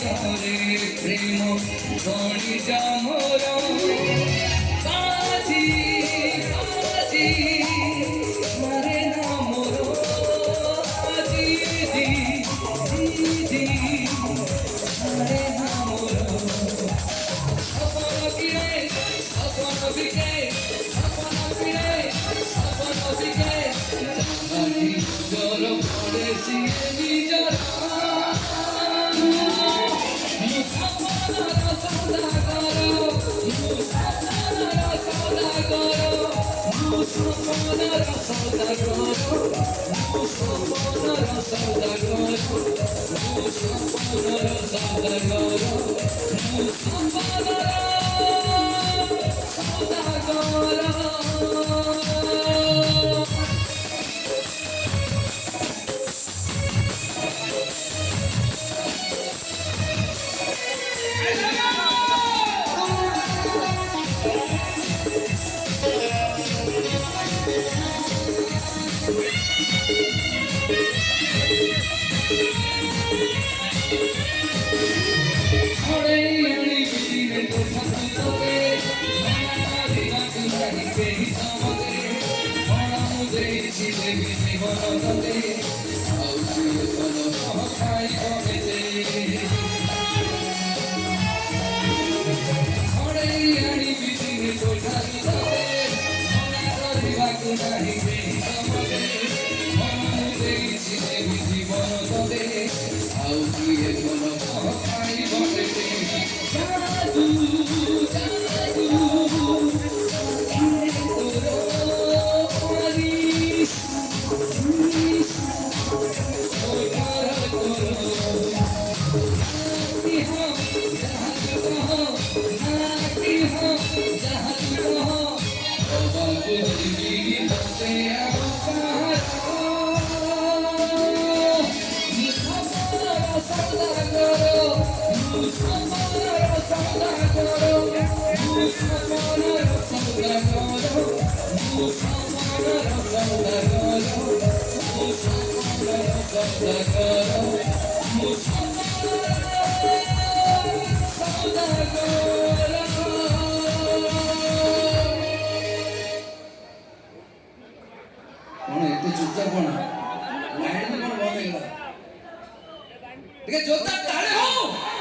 করে প্রেম গণি যামর কাজি কাজি মরে না মোর আজি জি জি মরে না মোর আপন বিরে আপন বিকে আপন বিরে আপন বিকে আজি জল পড়ে সিয়ে নিজর चुपचाप लाइन में बंद है जोरदार ताली हो